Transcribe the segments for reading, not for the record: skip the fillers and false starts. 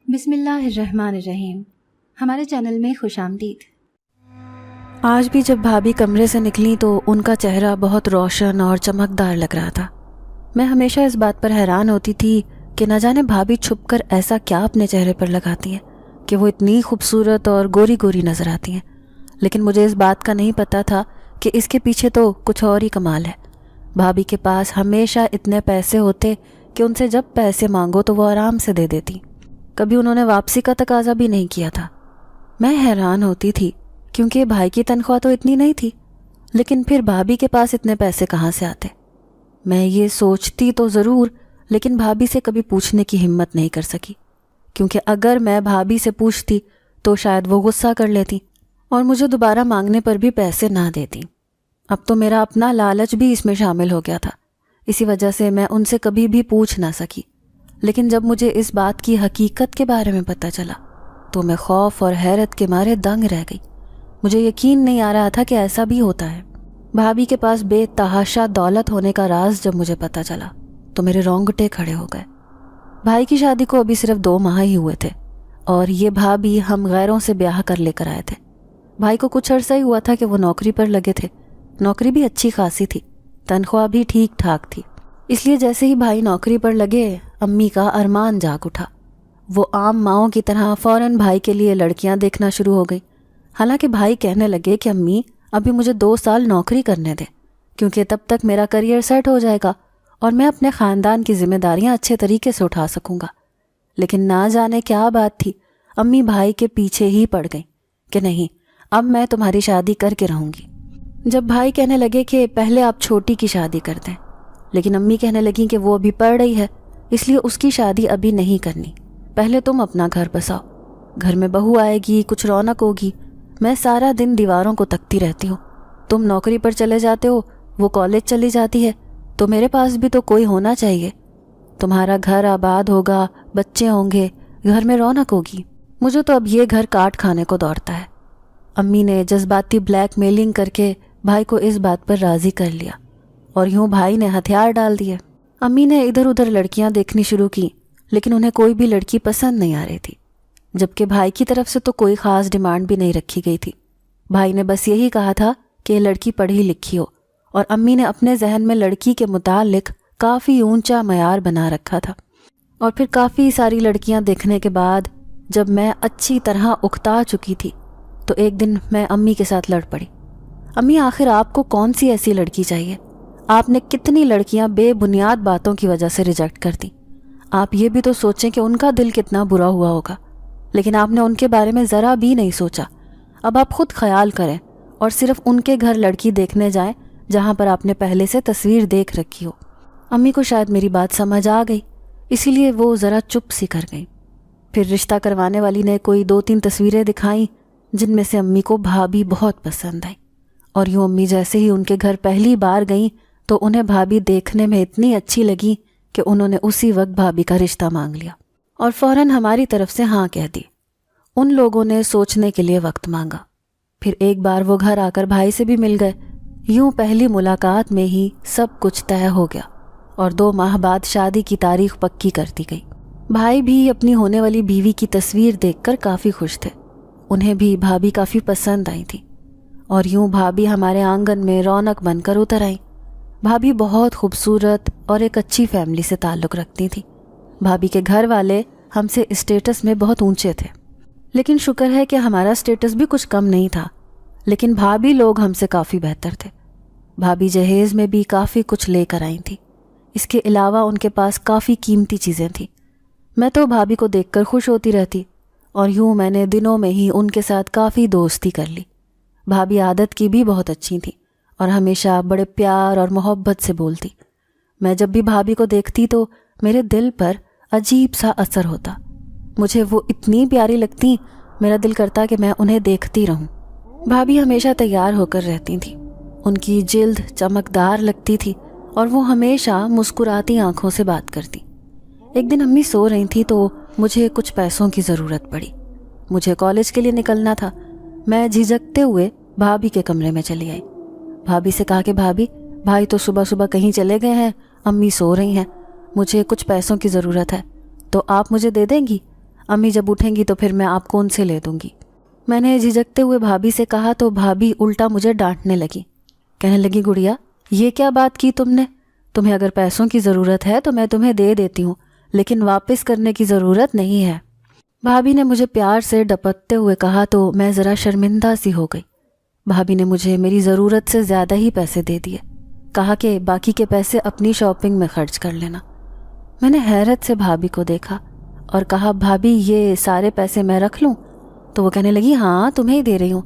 بسم اللہ الرحمن الرحیم۔ ہمارے چینل میں خوش آمدید۔ آج بھی جب بھابھی کمرے سے نکلی تو ان کا چہرہ بہت روشن اور چمکدار لگ رہا تھا۔ میں ہمیشہ اس بات پر حیران ہوتی تھی کہ نہ جانے بھابھی چھپ کر ایسا کیا اپنے چہرے پر لگاتی ہیں کہ وہ اتنی خوبصورت اور گوری گوری نظر آتی ہیں، لیکن مجھے اس بات کا نہیں پتہ تھا کہ اس کے پیچھے تو کچھ اور ہی کمال ہے۔ بھابھی کے پاس ہمیشہ اتنے پیسے ہوتے کہ ان سے جب پیسے مانگو تو وہ آرام سے دے دیتی، کبھی انہوں نے واپسی کا تقاضا بھی نہیں کیا تھا۔ میں حیران ہوتی تھی کیونکہ بھائی کی تنخواہ تو اتنی نہیں تھی، لیکن پھر بھابھی کے پاس اتنے پیسے کہاں سے آتے؟ میں یہ سوچتی تو ضرور، لیکن بھابھی سے کبھی پوچھنے کی ہمت نہیں کر سکی، کیونکہ اگر میں بھابھی سے پوچھتی تو شاید وہ غصہ کر لیتی اور مجھے دوبارہ مانگنے پر بھی پیسے نہ دیتی۔ اب تو میرا اپنا لالچ بھی اس میں شامل ہو گیا تھا، اسی وجہ سے میں ان سے کبھی بھی پوچھ نہ سکی۔ لیکن جب مجھے اس بات کی حقیقت کے بارے میں پتہ چلا تو میں خوف اور حیرت کے مارے دنگ رہ گئی۔ مجھے یقین نہیں آ رہا تھا کہ ایسا بھی ہوتا ہے۔ بھابھی کے پاس بے تحاشا دولت ہونے کا راز جب مجھے پتہ چلا تو میرے رونگٹے کھڑے ہو گئے۔ بھائی کی شادی کو ابھی صرف 2 ماہ ہی ہوئے تھے اور یہ بھابھی ہم غیروں سے بیاہ کر لے کر آئے تھے۔ بھائی کو کچھ عرصہ ہی ہوا تھا کہ وہ نوکری پر لگے تھے۔ نوکری بھی اچھی خاصی تھی، تنخواہ بھی ٹھیک ٹھاک تھی، اس لیے جیسے ہی بھائی نوکری پر لگے امی کا ارمان جاگ اٹھا۔ وہ عام ماؤں کی طرح فوراً بھائی کے لیے لڑکیاں دیکھنا شروع ہو گئی۔ حالانکہ بھائی کہنے لگے کہ امی ابھی مجھے 2 سال نوکری کرنے دیں، کیونکہ تب تک میرا کریئر سیٹ ہو جائے گا اور میں اپنے خاندان کی ذمہ داریاں اچھے طریقے سے اٹھا سکوں گا۔ لیکن نہ جانے کیا بات تھی، امی بھائی کے پیچھے ہی پڑ گئیں کہ نہیں، اب میں تمہاری شادی کر کے رہوں گی۔ جب بھائی کہنے لگے کہ پہلے آپ چھوٹی کی شادی کر دیں، لیکن امی کہنے لگیں کہ وہ ابھی پڑھ رہی ہے، اس لیے اس کی شادی ابھی نہیں کرنی، پہلے تم اپنا گھر بساؤ، گھر میں بہو آئے گی، کچھ رونق ہوگی، میں سارا دن دیواروں کو تکتی رہتی ہوں، تم نوکری پر چلے جاتے ہو، وہ کالج چلی جاتی ہے، تو میرے پاس بھی تو کوئی ہونا چاہیے، تمہارا گھر آباد ہوگا، بچے ہوں گے، گھر میں رونق ہوگی، مجھے تو اب یہ گھر کاٹ کھانے کو دوڑتا ہے۔ امی نے جذباتی بلیک میلنگ کر کے بھائی کو اس بات پر راضی کر لیا اور یوں بھائی نے ہتھیار ڈال دیے۔ امی نے ادھر ادھر لڑکیاں دیکھنی شروع کی، لیکن انہیں کوئی بھی لڑکی پسند نہیں آ رہی تھی، جبکہ بھائی کی طرف سے تو کوئی خاص ڈیمانڈ بھی نہیں رکھی گئی تھی۔ بھائی نے بس یہی کہا تھا کہ یہ لڑکی پڑھی لکھی ہو، اور امی نے اپنے ذہن میں لڑکی کے متعلق کافی اونچا معیار بنا رکھا تھا۔ اور پھر کافی ساری لڑکیاں دیکھنے کے بعد جب میں اچھی طرح اکتا چکی تھی تو ایک دن میں امی کے ساتھ لڑ پڑی۔ امی آخر آپ کو کون سی ایسی لڑکی چاہیے؟ آپ نے کتنی لڑکیاں بے بنیاد باتوں کی وجہ سے ریجیکٹ کر دی۔ آپ یہ بھی تو سوچیں کہ ان کا دل کتنا برا ہوا ہوگا، لیکن آپ نے ان کے بارے میں ذرا بھی نہیں سوچا۔ اب آپ خود خیال کریں اور صرف ان کے گھر لڑکی دیکھنے جائیں جہاں پر آپ نے پہلے سے تصویر دیکھ رکھی ہو۔ امی کو شاید میری بات سمجھ آ گئی، اسی لیے وہ ذرا چپ سی کر گئیں۔ پھر رشتہ کروانے والی نے کوئی 2-3 تصویریں دکھائیں جن میں سے امی کو بھابھی بہت پسند آئی، اور یوں امی جیسے ہی ان کے گھر پہلی بار گئیں تو انہیں بھابھی دیکھنے میں اتنی اچھی لگی کہ انہوں نے اسی وقت بھابھی کا رشتہ مانگ لیا اور فوراً ہماری طرف سے ہاں کہہ دی۔ ان لوگوں نے سوچنے کے لیے وقت مانگا، پھر ایک بار وہ گھر آ کر بھائی سے بھی مل گئے۔ یوں پہلی ملاقات میں ہی سب کچھ طے ہو گیا اور 2 ماہ بعد شادی کی تاریخ پکی کر دی گئی۔ بھائی بھی اپنی ہونے والی بیوی کی تصویر دیکھ کر کافی خوش تھے، انہیں بھی بھابھی کافی پسند آئی تھی، اور یوں بھابھی ہمارے آنگن میں رونق بن کر اتر آئیں۔ بھابھی بہت خوبصورت اور ایک اچھی فیملی سے تعلق رکھتی تھی۔ بھابھی کے گھر والے ہم سے اسٹیٹس میں بہت اونچے تھے، لیکن شکر ہے کہ ہمارا اسٹیٹس بھی کچھ کم نہیں تھا، لیکن بھابھی لوگ ہم سے کافی بہتر تھے۔ بھابھی جہیز میں بھی کافی کچھ لے کر آئی تھی، اس کے علاوہ ان کے پاس کافی قیمتی چیزیں تھیں۔ میں تو بھابھی کو دیکھ کر خوش ہوتی رہتی، اور یوں میں نے دنوں میں ہی ان کے ساتھ کافی دوستی کر لی۔ بھابھی عادت کی بھی بہت اچھی تھی اور ہمیشہ بڑے پیار اور محبت سے بولتی۔ میں جب بھی بھابھی کو دیکھتی تو میرے دل پر عجیب سا اثر ہوتا، مجھے وہ اتنی پیاری لگتی، میرا دل کرتا کہ میں انہیں دیکھتی رہوں۔ بھابھی ہمیشہ تیار ہو کر رہتی تھیں، ان کی جلد چمکدار لگتی تھی اور وہ ہمیشہ مسکراتی آنکھوں سے بات کرتی۔ ایک دن امی سو رہی تھیں تو مجھے کچھ پیسوں کی ضرورت پڑی، مجھے کالج کے لیے نکلنا تھا۔ میں جھجکتے ہوئے بھابھی کے کمرے میں چلی آئی۔ بھابھی سے کہا کہ بھابھی، بھائی تو صبح صبح کہیں چلے گئے ہیں، امی سو رہی ہیں، مجھے کچھ پیسوں کی ضرورت ہے، تو آپ مجھے دے دیں گی؟ امی جب اٹھیں گی تو پھر میں آپ کو ان سے لے دوں گی۔ میں نے جھجکتے ہوئے بھابھی سے کہا تو بھابھی الٹا مجھے ڈانٹنے لگی، کہنے لگی گڑیا یہ کیا بات کی تم نے؟ تمہیں اگر پیسوں کی ضرورت ہے تو میں تمہیں دے دیتی ہوں، لیکن واپس کرنے کی ضرورت نہیں ہے۔ بھابھی نے مجھے پیار سے ڈپٹتے ہوئے کہا تو میں ذرا شرمندہ سی ہو گئی۔ بھابھی نے مجھے میری ضرورت سے زیادہ ہی پیسے دے دیے، کہا کہ باقی کے پیسے اپنی شاپنگ میں خرچ کر لینا۔ میں نے حیرت سے بھابھی کو دیکھا اور کہا بھابھی یہ سارے پیسے میں رکھ لوں؟ تو وہ کہنے لگی ہاں تمہیں ہی دے رہی ہوں،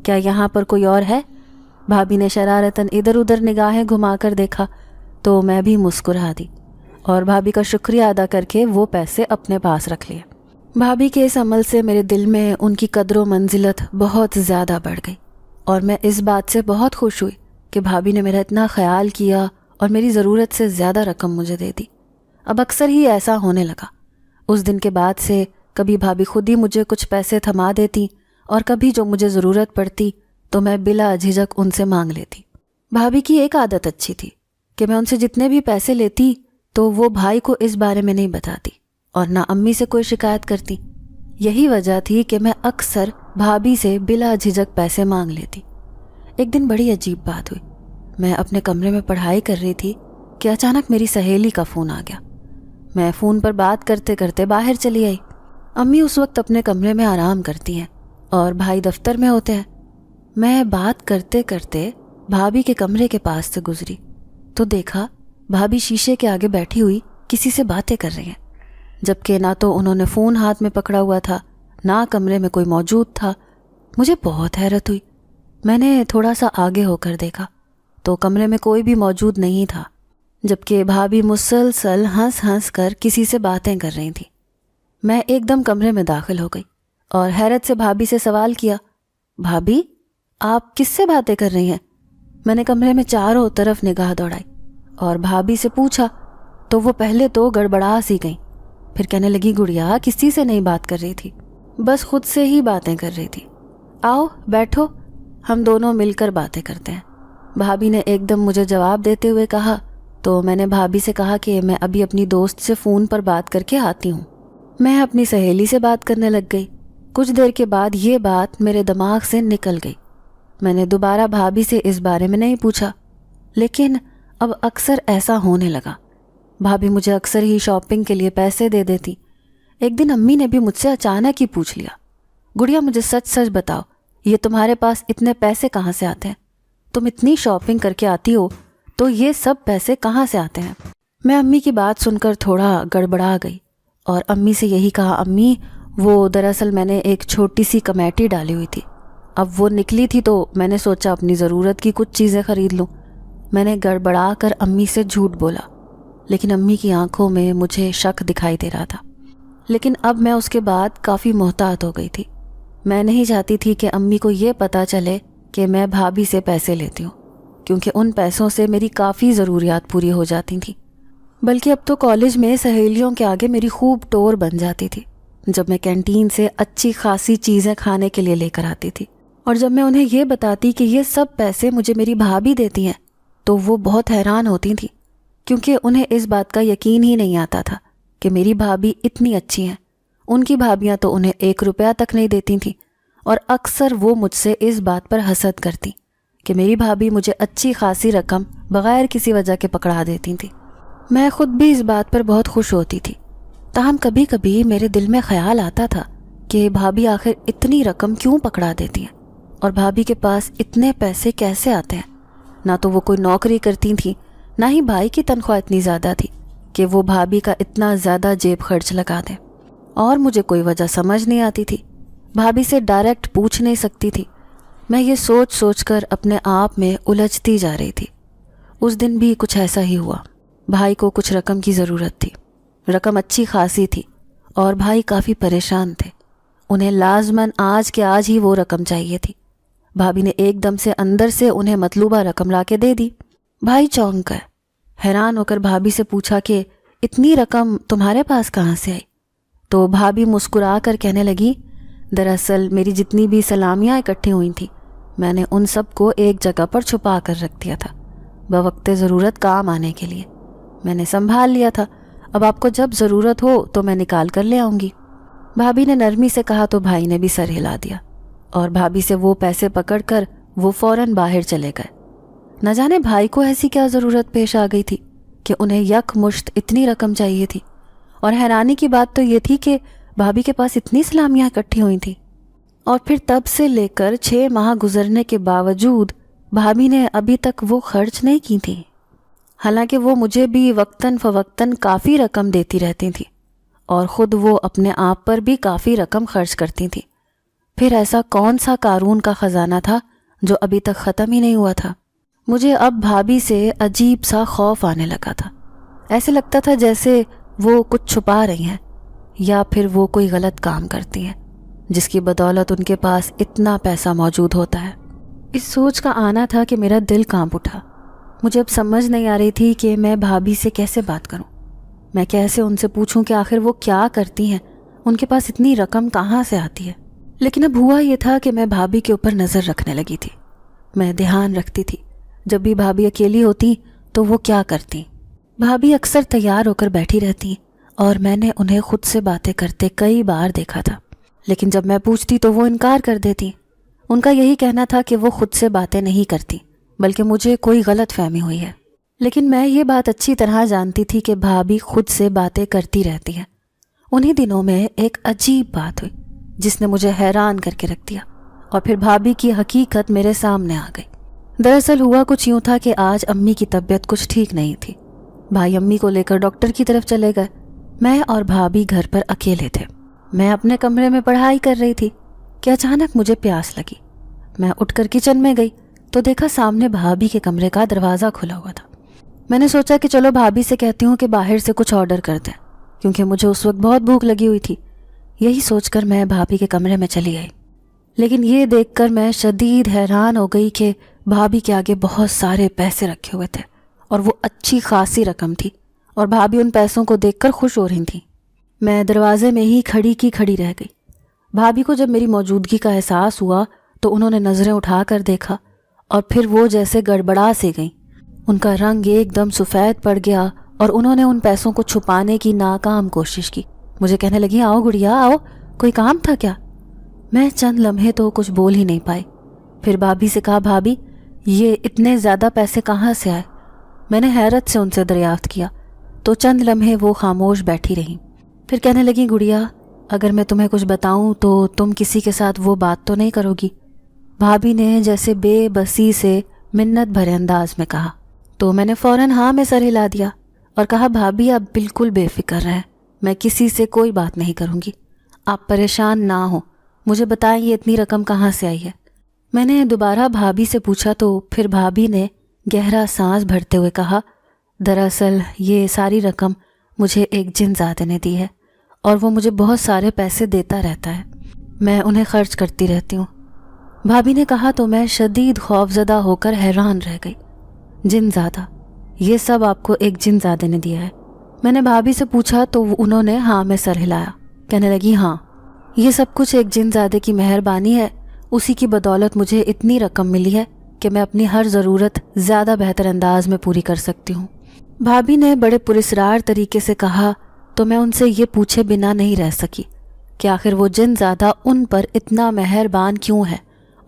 کیا یہاں پر کوئی اور ہے؟ بھابھی نے شرارتاً ادھر ادھر نگاہیں گھما کر دیکھا تو میں بھی مسکرا دی اور بھابھی کا شکریہ ادا کر کے وہ پیسے اپنے پاس رکھ لیے۔ بھابھی کے اس عمل سے میرے دل میں ان کی قدر و منزلت بہت زیادہ بڑھ گئی اور میں اس بات سے بہت خوش ہوئی کہ بھابھی نے میرا اتنا خیال کیا اور میری ضرورت سے زیادہ رقم مجھے دے دی۔ اب اکثر ہی ایسا ہونے لگا۔ اس دن کے بعد سے کبھی بھابھی خود ہی مجھے کچھ پیسے تھما دیتی اور کبھی جو مجھے ضرورت پڑتی تو میں بلا جھجک ان سے مانگ لیتی۔ بھابھی کی ایک عادت اچھی تھی کہ میں ان سے جتنے بھی پیسے لیتی تو وہ بھائی کو اس بارے میں نہیں بتاتی اور نہ امی سے کوئی شکایت کرتی۔ یہی وجہ تھی کہ میں اکثر بھابھی سے بلا جھجک پیسے مانگ لیتی۔ ایک دن بڑی عجیب بات ہوئی۔ میں اپنے کمرے میں پڑھائی کر رہی تھی کہ اچانک میری سہیلی کا فون آ گیا۔ میں فون پر بات کرتے کرتے باہر چلی آئی۔ امی اس وقت اپنے کمرے میں آرام کرتی ہیں اور بھائی دفتر میں ہوتے ہیں۔ میں بات کرتے کرتے بھابھی کے کمرے کے پاس سے گزری تو دیکھا بھابھی شیشے کے آگے بیٹھی ہوئی کسی سے باتیں کر رہی ہیں، جبکہ نہ تو انہوں نے فون ہاتھ میں پکڑا ہوا تھا نہ کمرے میں کوئی موجود تھا۔ مجھے بہت حیرت ہوئی۔ میں نے تھوڑا سا آگے ہو کر دیکھا تو کمرے میں کوئی بھی موجود نہیں تھا، جبکہ بھابھی مسلسل ہنس ہنس کر کسی سے باتیں کر رہی تھی۔ میں ایک دم کمرے میں داخل ہو گئی اور حیرت سے بھابھی سے سوال کیا، بھابھی آپ کس سے باتیں کر رہی ہیں؟ میں نے کمرے میں چاروں طرف نگاہ دوڑائی اور بھابھی سے پوچھا تو وہ پہلے تو گڑبڑا سی گئیں، پھر کہنے لگی گڑیا کسی سے نہیں بات کر رہی تھی، بس خود سے ہی باتیں کر رہی تھی، آؤ بیٹھو ہم دونوں مل کر باتیں کرتے ہیں۔ بھابھی نے ایک دم مجھے جواب دیتے ہوئے کہا تو میں نے بھابھی سے کہا کہ میں ابھی اپنی دوست سے فون پر بات کر کے آتی ہوں۔ میں اپنی سہیلی سے بات کرنے لگ گئی۔ کچھ دیر کے بعد یہ بات میرے دماغ سے نکل گئی۔ میں نے دوبارہ بھابھی سے اس بارے میں نہیں پوچھا، لیکن اب اکثر ایسا ہونے لگا۔ بھابھی مجھے اکثر ہی شاپنگ کے لیے پیسے دے دیتی۔ ایک دن امی نے بھی مجھ سے اچانک ہی پوچھ لیا، گڑیا مجھے سچ سچ بتاؤ یہ تمہارے پاس اتنے پیسے کہاں سے آتے ہیں؟ تم اتنی شاپنگ کر کے آتی ہو تو یہ سب پیسے کہاں سے آتے ہیں؟ میں امی کی بات سن کر تھوڑا گڑبڑا گئی اور امی سے یہی کہا، امی وہ دراصل میں نے ایک چھوٹی سی کمیٹی ڈالی ہوئی تھی، اب وہ نکلی تھی تو میں نے سوچا اپنی ضرورت کی کچھ چیزیں خرید لوں۔ میں نے گڑبڑا کر امی سے جھوٹ بولا، لیکن امی کی آنکھوں میں مجھے شک دکھائی دے رہا تھا۔ لیکن اب میں اس کے بعد کافی محتاط ہو گئی تھی۔ میں نہیں چاہتی تھی کہ امی کو یہ پتہ چلے کہ میں بھابھی سے پیسے لیتی ہوں، کیونکہ ان پیسوں سے میری کافی ضروریات پوری ہو جاتی تھیں۔ بلکہ اب تو کالج میں سہیلیوں کے آگے میری خوب ٹور بن جاتی تھی جب میں کینٹین سے اچھی خاصی چیزیں کھانے کے لیے لے کر آتی تھی، اور جب میں انہیں یہ بتاتی کہ یہ سب پیسے مجھے میری بھابھی دیتی ہیں تو وہ بہت حیران ہوتی تھیں، کیونکہ انہیں اس بات کا یقین ہی نہیں آتا تھا کہ میری بھابھی اتنی اچھی ہیں۔ ان کی بھابیاں تو انہیں 1 روپیہ تک نہیں دیتی تھیں، اور اکثر وہ مجھ سے اس بات پر حسد کرتی کہ میری بھابھی مجھے اچھی خاصی رقم بغیر کسی وجہ کے پکڑا دیتی تھی۔ میں خود بھی اس بات پر بہت خوش ہوتی تھی، تاہم کبھی کبھی میرے دل میں خیال آتا تھا کہ بھابھی آخر اتنی رقم کیوں پکڑا دیتی ہیں، اور بھابھی کے پاس اتنے پیسے کیسے آتے ہیں؟ نہ تو وہ کوئی نوکری کرتی تھیں، نہ ہی بھائی کی تنخواہ اتنی زیادہ تھی کہ وہ بھابھی کا اتنا زیادہ جیب خرچ لگا دیں، اور مجھے کوئی وجہ سمجھ نہیں آتی تھی۔ بھابھی سے ڈائریکٹ پوچھ نہیں سکتی تھی۔ میں یہ سوچ سوچ کر اپنے آپ میں الجھتی جا رہی تھی۔ اس دن بھی کچھ ایسا ہی ہوا۔ بھائی کو کچھ رقم کی ضرورت تھی، رقم اچھی خاصی تھی، اور بھائی کافی پریشان تھے۔ انہیں لازماً آج کے آج ہی وہ رقم چاہیے تھی۔ بھابھی نے ایک دم سے اندر سے انہیں مطلوبہ رقم لا کے دے دی۔ بھائی چونک گئے، حیران ہو کر بھابھی سے پوچھا کہ اتنی رقم تمہارے پاس کہاں سے آئی؟ تو بھابھی مسکرا کر کہنے لگی، دراصل میری جتنی بھی سلامیاں اکٹھی ہوئی تھیں میں نے ان سب کو ایک جگہ پر چھپا کر رکھ دیا تھا، بوقت ضرورت کام آنے کے لیے۔ میں نے سنبھال لیا تھا، اب آپ کو جب ضرورت ہو تو میں نکال کر لے آؤں گی۔ بھابھی نے نرمی سے کہا تو بھائی نے بھی سر ہلا دیا اور بھابھی سے وہ پیسے پکڑ کر وہ فوراً باہر چلے گئے۔ نہ جانے بھائی کو ایسی کیا ضرورت پیش آ گئی تھی کہ انہیں یک مشت اتنی رقم چاہیے تھی، اور حیرانی کی بات تو یہ تھی کہ بھابھی کے پاس اتنی سلامیاں اکٹھی ہوئی تھیں، اور پھر تب سے لے کر 6 ماہ گزرنے کے باوجود بھابھی نے ابھی تک وہ خرچ نہیں کی تھی، حالانکہ وہ مجھے بھی وقتاً فوقتاً کافی رقم دیتی رہتی تھی اور خود وہ اپنے آپ پر بھی کافی رقم خرچ کرتی تھی۔ پھر ایسا کون سا قارون کا خزانہ تھا جو ابھی تک ختم ہی نہیں ہوا تھا؟ مجھے اب بھابھی سے عجیب سا خوف آنے لگا تھا، ایسے لگتا تھا جیسے وہ کچھ چھپا رہی ہیں یا پھر وہ کوئی غلط کام کرتی ہیں جس کی بدولت ان کے پاس اتنا پیسہ موجود ہوتا ہے۔ اس سوچ کا آنا تھا کہ میرا دل کانپ اٹھا۔ مجھے اب سمجھ نہیں آ رہی تھی کہ میں بھابھی سے کیسے بات کروں، میں کیسے ان سے پوچھوں کہ آخر وہ کیا کرتی ہیں، ان کے پاس اتنی رقم کہاں سے آتی ہے۔ لیکن اب ہوا یہ تھا کہ میں بھابھی کے اوپر نظر رکھنے لگی تھی، میں دھیان رکھتی تھی جب بھی بھابھی اکیلی ہوتی تو وہ کیا کرتی۔ بھابھی اکثر تیار ہو کر بیٹھی رہتی اور میں نے انہیں خود سے باتیں کرتے کئی بار دیکھا تھا، لیکن جب میں پوچھتی تو وہ انکار کر دیتی۔ ان کا یہی کہنا تھا کہ وہ خود سے باتیں نہیں کرتی بلکہ مجھے کوئی غلط فہمی ہوئی ہے، لیکن میں یہ بات اچھی طرح جانتی تھی کہ بھابھی خود سے باتیں کرتی رہتی ہیں۔ انہی دنوں میں ایک عجیب بات ہوئی جس نے مجھے حیران کر کے رکھ دیا، اور پھر بھابھی کی حقیقت میرے سامنے آ گئی۔ دراصل ہوا کچھ یوں تھا کہ آج امی کی طبیعت کچھ ٹھیک نہیں تھی۔ بھائی امی کو لے کر ڈاکٹر کی طرف چلے گئے، میں اور بھابھی گھر پر اکیلے تھے۔ میں اپنے کمرے میں پڑھائی کر رہی تھی کہ اچانک مجھے پیاس لگی۔ میں اٹھ کر کچن میں گئی تو دیکھا سامنے بھابھی کے کمرے کا دروازہ کھلا ہوا تھا۔ میں نے سوچا کہ چلو بھابھی سے کہتی ہوں کہ باہر سے کچھ آرڈر کر دیں، کیونکہ مجھے اس وقت بہت بھوک لگی ہوئی تھی۔ یہی سوچ کر میں بھابھی کے کمرے میں چلی گئی، لیکن یہ دیکھ کر میں شدید حیران ہو گئی کہ بھابھی کے آگے بہت سارے پیسے رکھے ہوئے تھے اور وہ اچھی خاصی رقم تھی، اور بھابھی ان پیسوں کو دیکھ کر خوش ہو رہی تھیں۔ میں دروازے میں ہی کھڑی رہ گئی۔ بھابھی کو جب میری موجودگی کا احساس ہوا تو انہوں نے نظریں اٹھا کر دیکھا اور پھر وہ جیسے گڑبڑا سے گئیں۔ ان کا رنگ ایک دم سفید پڑ گیا اور انہوں نے ان پیسوں کو چھپانے کی ناکام کوشش کی۔ مجھے کہنے لگی، آؤ گڑیا آؤ، کوئی کام تھا کیا؟ میں چند لمحے تو کچھ بول ہی نہیں پائی۔ پھر بھابھی سے کہا، بھابھی یہ اتنے زیادہ پیسے کہاں سے آئے؟ میں نے حیرت سے ان سے دریافت کیا تو چند لمحے وہ خاموش بیٹھی رہیں، پھر کہنے لگی، گڑیا اگر میں تمہیں کچھ بتاؤں تو تم کسی کے ساتھ وہ بات تو نہیں کرو گی؟ بھابھی نے جیسے بے بسی سے منت بھرے انداز میں کہا تو میں نے فوراً ہاں میں سر ہلا دیا اور کہا، بھابھی آپ بالکل بے فکر رہیں، میں کسی سے کوئی بات نہیں کروں گی، آپ پریشان نہ ہوں، مجھے بتائیں یہ اتنی رقم کہاں سے آئی ہے؟ میں نے دوبارہ بھابھی سے پوچھا تو پھر بھابھی نے گہرا سانس بھرتے ہوئے کہا، دراصل یہ ساری رقم مجھے ایک جن زادے نے دی ہے اور وہ مجھے بہت سارے پیسے دیتا رہتا ہے، میں انہیں خرچ کرتی رہتی ہوں۔ بھابھی نے کہا تو میں شدید خوفزدہ ہو کر حیران رہ گئی۔ جن زادہ؟ یہ سب آپ کو ایک جن زادے نے دیا ہے؟ میں نے بھابھی سے پوچھا تو انہوں نے ہاں میں سر ہلایا، کہنے لگی، ہاں یہ سب کچھ ایک جن زادے کی مہربانی ہے، اسی کی بدولت مجھے اتنی رقم ملی ہے کہ میں اپنی ہر ضرورت زیادہ بہتر انداز میں پوری کر سکتی ہوں۔ بھابھی نے بڑے پراسرار طریقے سے کہا تو میں ان سے یہ پوچھے بنا نہیں رہ سکی کہ آخر وہ جن زادہ ان پر اتنا مہربان کیوں ہے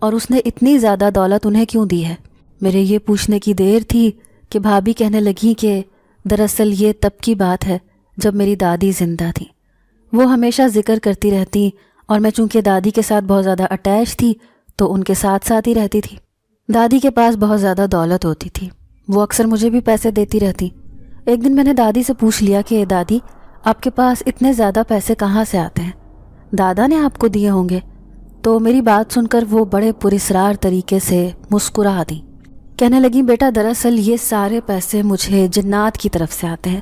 اور اس نے اتنی زیادہ دولت انہیں کیوں دی ہے۔ میرے یہ پوچھنے کی دیر تھی کہ بھابھی کہنے لگیں کہ دراصل یہ تب کی بات ہے جب میری دادی زندہ تھی، وہ ہمیشہ ذکر کرتی رہتی اور میں چونکہ دادی کے ساتھ بہت زیادہ اٹیچ تھی تو ان کے ساتھ ساتھ ہی رہتی تھی۔ دادی کے پاس بہت زیادہ دولت ہوتی تھی، وہ اکثر مجھے بھی پیسے دیتی رہتی۔ ایک دن میں نے دادی سے پوچھ لیا کہ دادی آپ کے پاس اتنے زیادہ پیسے کہاں سے آتے ہیں؟ دادا نے آپ کو دیے ہوں گے؟ تو میری بات سن کر وہ بڑے پراسرار طریقے سے مسکرا دیں، کہنے لگیں، بیٹا دراصل یہ سارے پیسے مجھے جنات کی طرف سے آتے ہیں۔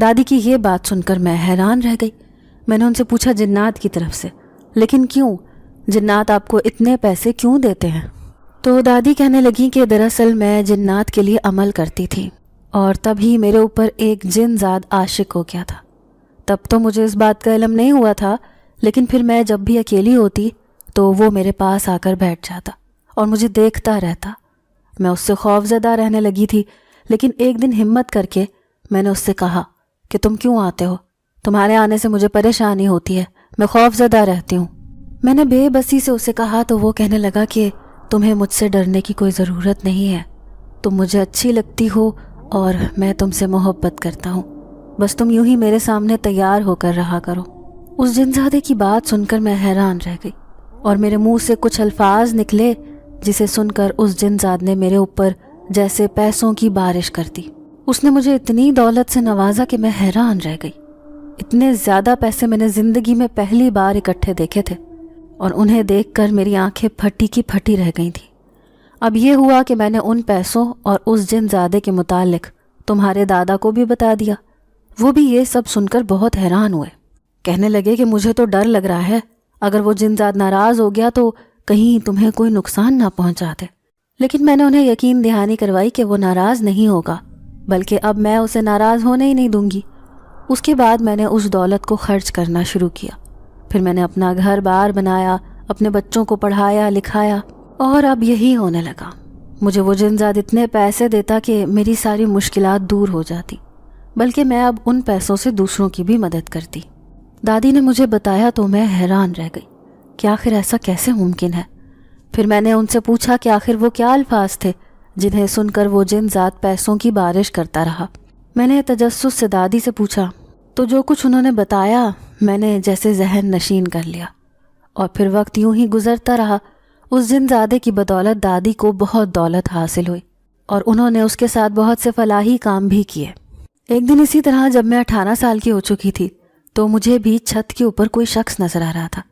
دادی کی یہ بات سن کر میں حیران رہ گئی۔ میں نے ان سے پوچھا، جنات کی طرف سے؟ لیکن کیوں؟ جنات آپ کو اتنے پیسے کیوں دیتے ہیں؟ تو دادی کہنے لگیں کہ دراصل میں جنات کے لیے عمل کرتی تھی اور تبھی میرے اوپر ایک جن زاد عاشق ہو گیا تھا۔ تب تو مجھے اس بات کا علم نہیں ہوا تھا، لیکن پھر میں جب بھی اکیلی ہوتی تو وہ میرے پاس آ کر بیٹھ جاتا اور مجھے دیکھتا رہتا۔ میں اس سے خوفزدہ رہنے لگی تھی، لیکن ایک دن ہمت کر کے میں نے اس سے کہا کہ تم کیوں آتے ہو؟ تمہارے آنے سے مجھے پریشانی ہوتی ہے، میں خوف زدہ رہتی ہوں۔ میں نے بے بسی سے اسے کہا تو وہ کہنے لگا کہ تمہیں مجھ سے ڈرنے کی کوئی ضرورت نہیں ہے، تم مجھے اچھی لگتی ہو اور میں تم سے محبت کرتا ہوں، بس تم یوں ہی میرے سامنے تیار ہو کر رہا کرو۔ اس جنزادے کی بات سن کر میں حیران رہ گئی اور میرے منہ سے کچھ الفاظ نکلے جسے سن کر اس جنزاد نے میرے اوپر جیسے پیسوں کی بارش کر دی۔ اس نے مجھے اتنی دولت سے نوازا کہ میں حیران رہ گئی۔ اتنے زیادہ پیسے میں نے زندگی میں پہلی بار اکٹھے دیکھے تھے اور انہیں دیکھ کر میری آنکھیں پھٹی کی پھٹی رہ گئی تھیں۔ اب یہ ہوا کہ میں نے ان پیسوں اور اس جنزادے کے متعلق تمہارے دادا کو بھی بتا دیا۔ وہ بھی یہ سب سن کر بہت حیران ہوئے، کہنے لگے کہ مجھے تو ڈر لگ رہا ہے اگر وہ جنزاد ناراض ہو گیا تو کہیں تمہیں کوئی نقصان نہ پہنچا دے۔ لیکن میں نے انہیں یقین دہانی کروائی کہ وہ ناراض نہیں ہوگا، بلکہ اب میں اسے ناراض ہونے ہی نہیں دوں گی۔ اس کے بعد میں نے اس دولت کو خرچ کرنا شروع کیا، پھر میں نے اپنا گھر بار بنایا، اپنے بچوں کو پڑھایا لکھایا، اور اب یہی ہونے لگا۔ مجھے وہ جنزاد اتنے پیسے دیتا کہ میری ساری مشکلات دور ہو جاتی، بلکہ میں اب ان پیسوں سے دوسروں کی بھی مدد کرتی۔ دادی نے مجھے بتایا تو میں حیران رہ گئی کہ آخر ایسا کیسے ممکن ہے۔ پھر میں نے ان سے پوچھا کہ آخر وہ کیا الفاظ تھے جنہیں سن کر وہ جنزاد پیسوں کی بارش کرتا رہا۔ میں نے تجسس سے دادی سے پوچھا تو جو کچھ انہوں نے بتایا میں نے جیسے ذہن نشین کر لیا، اور پھر وقت یوں ہی گزرتا رہا۔ اس جنزادے کی بدولت دادی کو بہت دولت حاصل ہوئی اور انہوں نے اس کے ساتھ بہت سے فلاحی کام بھی کیے۔ ایک دن اسی طرح جب میں 18 سال کی ہو چکی تھی تو مجھے بھی چھت کے اوپر کوئی شخص نظر آ رہا تھا۔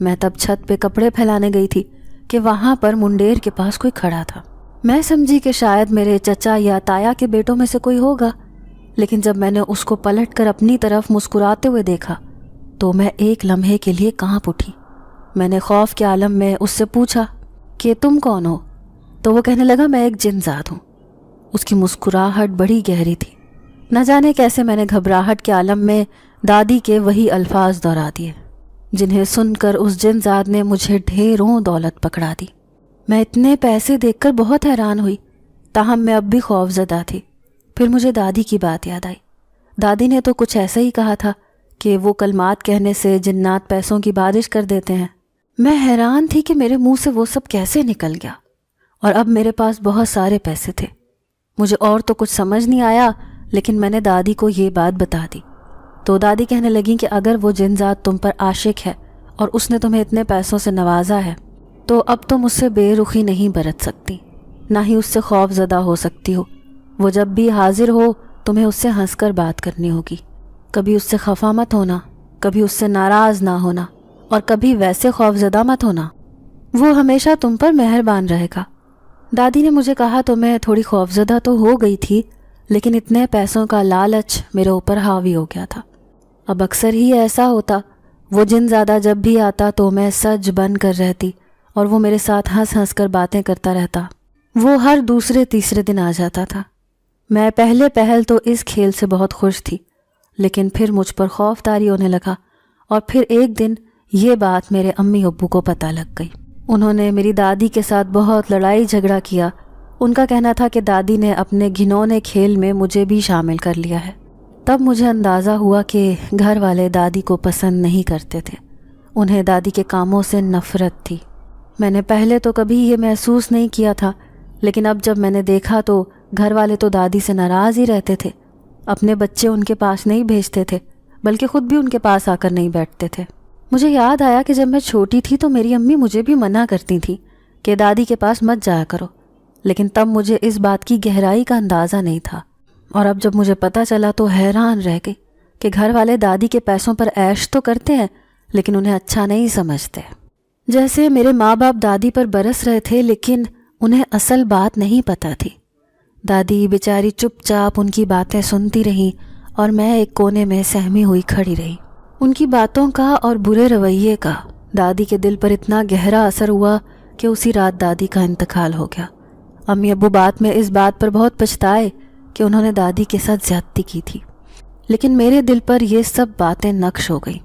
میں تب چھت پہ کپڑے پھیلانے گئی تھی کہ وہاں پر منڈیر کے پاس کوئی کھڑا تھا۔ میں سمجھی کہ شاید میرے چچا یا تایا کے بیٹوں میں سے کوئی ہوگا، لیکن جب میں نے اس کو پلٹ کر اپنی طرف مسکراتے ہوئے دیکھا تو میں ایک لمحے کے لیے کانپ اٹھی۔ میں نے خوف کے عالم میں اس سے پوچھا کہ تم کون ہو؟ تو وہ کہنے لگا میں ایک جنزاد ہوں۔ اس کی مسکراہٹ بڑی گہری تھی۔ نہ جانے کیسے میں نے گھبراہٹ کے عالم میں دادی کے وہی الفاظ دہرا دیے جنہیں سن کر اس جنزاد نے مجھے ڈھیروں دولت پکڑا دی۔ میں اتنے پیسے دیکھ کر بہت حیران ہوئی، تاہم میں اب بھی خوف زدہ تھی۔ پھر مجھے دادی کی بات یاد آئی۔ دادی نے تو کچھ ایسا ہی کہا تھا کہ وہ کلمات کہنے سے جنات پیسوں کی بارش کر دیتے ہیں۔ میں حیران تھی کہ میرے منہ سے وہ سب کیسے نکل گیا، اور اب میرے پاس بہت سارے پیسے تھے۔ مجھے اور تو کچھ سمجھ نہیں آیا، لیکن میں نے دادی کو یہ بات بتا دی تو دادی کہنے لگیں کہ اگر وہ جنزاد تم پر عاشق ہے اور اس نے تمہیں اتنے پیسوں سے نوازا ہے تو اب تم اس سے بے رخی نہیں برت سکتی، نہ ہی اس سے خوف زدہ ہو سکتی ہو۔ وہ جب بھی حاضر ہو تمہیں اس سے ہنس کر بات کرنی ہوگی، کبھی اس سے خفا مت ہونا، کبھی اس سے ناراض نہ ہونا، اور کبھی ویسے خوف زدہ مت ہونا۔ وہ ہمیشہ تم پر مہربان رہے گا۔ دادی نے مجھے کہا تو میں تھوڑی خوف زدہ تو ہو گئی تھی، لیکن اتنے پیسوں کا لالچ میرے اوپر حاوی ہو گیا تھا۔ اب اکثر ہی ایسا ہوتا، وہ جنزادہ جب بھی آتا تو میں سج بن کر رہتی اور وہ میرے ساتھ ہنس ہنس کر باتیں کرتا رہتا۔ وہ ہر دوسرے تیسرے دن آ جاتا تھا۔ میں پہلے پہل تو اس کھیل سے بہت خوش تھی، لیکن پھر مجھ پر خوف طاری ہونے لگا، اور پھر ایک دن یہ بات میرے امی ابو کو پتہ لگ گئی۔ انہوں نے میری دادی کے ساتھ بہت لڑائی جھگڑا کیا۔ ان کا کہنا تھا کہ دادی نے اپنے گھنونے کھیل میں مجھے بھی شامل کر لیا ہے۔ تب مجھے اندازہ ہوا کہ گھر والے دادی کو پسند نہیں کرتے تھے، انہیں دادی کے کاموں سے نفرت تھی۔ میں نے پہلے تو کبھی یہ محسوس نہیں کیا تھا، لیکن اب جب میں نے دیکھا تو گھر والے تو دادی سے ناراض ہی رہتے تھے، اپنے بچے ان کے پاس نہیں بھیجتے تھے، بلکہ خود بھی ان کے پاس آ کر نہیں بیٹھتے تھے۔ مجھے یاد آیا کہ جب میں چھوٹی تھی تو میری امی مجھے بھی منع کرتی تھیں کہ دادی کے پاس مت جایا کرو، لیکن تب مجھے اس بات کی گہرائی کا اندازہ نہیں تھا، اور اب جب مجھے پتہ چلا تو حیران رہ گئی کہ گھر والے دادی کے پیسوں پر عیش تو کرتے ہیں لیکن انہیں اچھا نہیں سمجھتے۔ جیسے میرے ماں باپ دادی پر برس رہے تھے، لیکن انہیں اصل بات نہیں پتہ تھی۔ دادی بیچاری چپ چاپ ان کی باتیں سنتی رہیں اور میں ایک کونے میں سہمی ہوئی کھڑی رہی۔ ان کی باتوں کا اور برے رویے کا دادی کے دل پر اتنا گہرا اثر ہوا کہ اسی رات دادی کا انتقال ہو گیا۔ امی ابو بعد میں اس بات پر بہت پچھتائے کہ انہوں نے دادی کے ساتھ زیادتی کی تھی، لیکن میرے دل پر یہ سب باتیں نقش ہو گئیں۔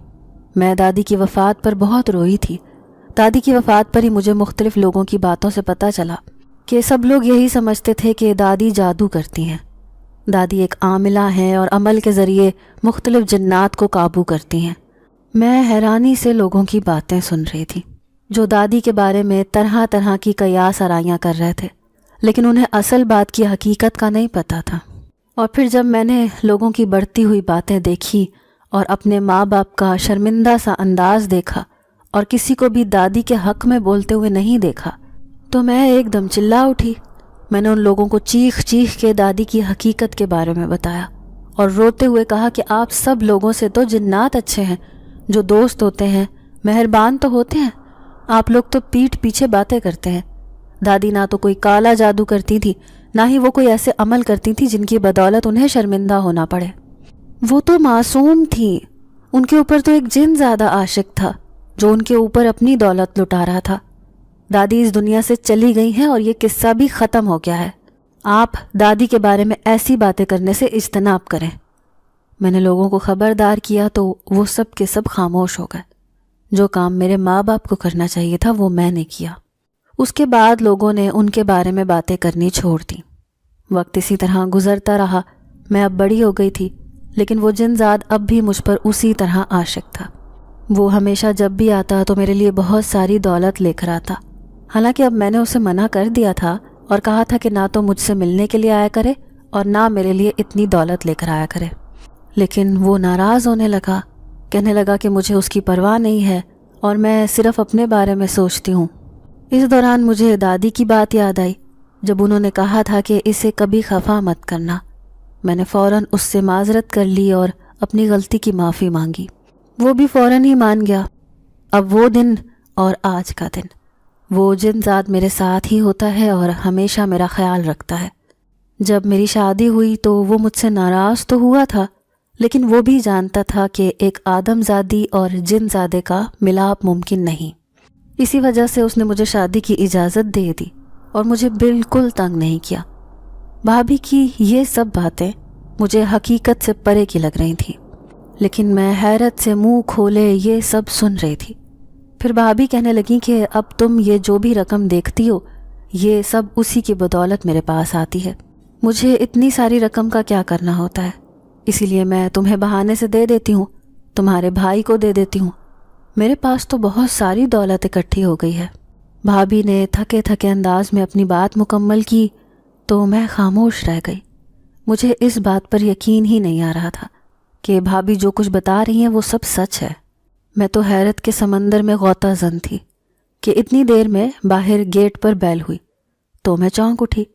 میں دادی کی وفات پر بہت روئی تھی۔ دادی کی وفات پر ہی مجھے مختلف لوگوں کی باتوں سے پتہ چلا کہ سب لوگ یہی سمجھتے تھے کہ دادی جادو کرتی ہیں۔ دادی ایک عاملہ ہیں اور عمل کے ذریعے مختلف جنات کو قابو کرتی ہیں۔ میں حیرانی سے لوگوں کی باتیں سن رہی تھی جو دادی کے بارے میں طرح طرح کی قیاس آرائیاں کر رہے تھے، لیکن انہیں اصل بات کی حقیقت کا نہیں پتہ تھا۔ اور پھر جب میں نے لوگوں کی بڑھتی ہوئی باتیں دیکھی اور اپنے ماں باپ کا شرمندہ سا انداز دیکھا اور کسی کو بھی دادی کے حق میں بولتے ہوئے نہیں دیکھا، تو میں ایک دم چلا اٹھی۔ میں نے ان لوگوں کو چیخ چیخ کے دادی کی حقیقت کے بارے میں بتایا اور روتے ہوئے کہا کہ آپ سب لوگوں سے تو جنات اچھے ہیں، جو دوست ہوتے ہیں مہربان تو ہوتے ہیں، آپ لوگ تو پیٹھ پیچھے باتیں کرتے ہیں۔ دادی نہ تو کوئی کالا جادو کرتی تھی، نہ ہی وہ کوئی ایسے عمل کرتی تھی جن کی بدولت انہیں شرمندہ ہونا پڑے۔ وہ تو معصوم تھی، ان کے اوپر تو ایک جن زیادہ عاشق تھا جو ان کے اوپر اپنی دولت لٹا رہا تھا۔ دادی اس دنیا سے چلی گئی ہیں اور یہ قصہ بھی ختم ہو گیا ہے۔ آپ دادی کے بارے میں ایسی باتیں کرنے سے اجتناب کریں۔ میں نے لوگوں کو خبردار کیا تو وہ سب کے سب خاموش ہو گئے۔ جو کام میرے ماں باپ کو کرنا چاہیے تھا وہ میں نے کیا۔ اس کے بعد لوگوں نے ان کے بارے میں باتیں کرنی چھوڑ دیں۔ وقت اسی طرح گزرتا رہا۔ میں اب بڑی ہو گئی تھی، لیکن وہ جنزاد اب بھی مجھ پر اسی طرح عاشق تھا۔ وہ ہمیشہ جب بھی آتا تو میرے لیے بہت ساری دولت لے کر آتا، حالانکہ اب میں نے اسے منع کر دیا تھا اور کہا تھا کہ نہ تو مجھ سے ملنے کے لیے آیا کرے اور نہ میرے لیے اتنی دولت لے کر آیا کرے۔ لیکن وہ ناراض ہونے لگا، کہنے لگا کہ مجھے اس کی پرواہ نہیں ہے اور میں صرف اپنے بارے میں سوچتی ہوں۔ اس دوران مجھے دادی کی بات یاد آئی جب انہوں نے کہا تھا کہ اسے کبھی خفا مت کرنا۔ میں نے فوراً اس سے معذرت کر لی اور اپنی غلطی کی معافی مانگی۔ وہ بھی فوراً ہی مان گیا۔ اب وہ دن اور آج کا دن، وہ جنزاد میرے ساتھ ہی ہوتا ہے اور ہمیشہ میرا خیال رکھتا ہے۔ جب میری شادی ہوئی تو وہ مجھ سے ناراض تو ہوا تھا، لیکن وہ بھی جانتا تھا کہ ایک آدم زادی اور جن زادے کا ملاپ ممکن نہیں۔ اسی وجہ سے اس نے مجھے شادی کی اجازت دے دی اور مجھے بالکل تنگ نہیں کیا۔ بھابھی کی یہ سب باتیں مجھے حقیقت سے پرے کی لگ رہی تھیں، لیکن میں حیرت سے منہ کھولے یہ سب سن رہی تھی۔ پھر بھابھی کہنے لگیں کہ اب تم یہ جو بھی رقم دیکھتی ہو یہ سب اسی کی بدولت میرے پاس آتی ہے۔ مجھے اتنی ساری رقم کا کیا کرنا ہوتا ہے، اسی لیے میں تمہیں بہانے سے دے دیتی ہوں، تمہارے بھائی کو دے دیتی ہوں۔ میرے پاس تو بہت ساری دولت اکٹھی ہو گئی ہے۔ بھابھی نے تھکے تھکے انداز میں اپنی بات مکمل کی تو میں خاموش رہ گئی۔ مجھے اس بات پر یقین ہی نہیں آ رہا تھا کہ بھابھی جو کچھ بتا رہی ہیں وہ سب سچ ہے۔ میں تو حیرت کے سمندر میں غوطہ زن تھی کہ اتنی دیر میں باہر گیٹ پر بیل ہوئی تو میں چونک اٹھی۔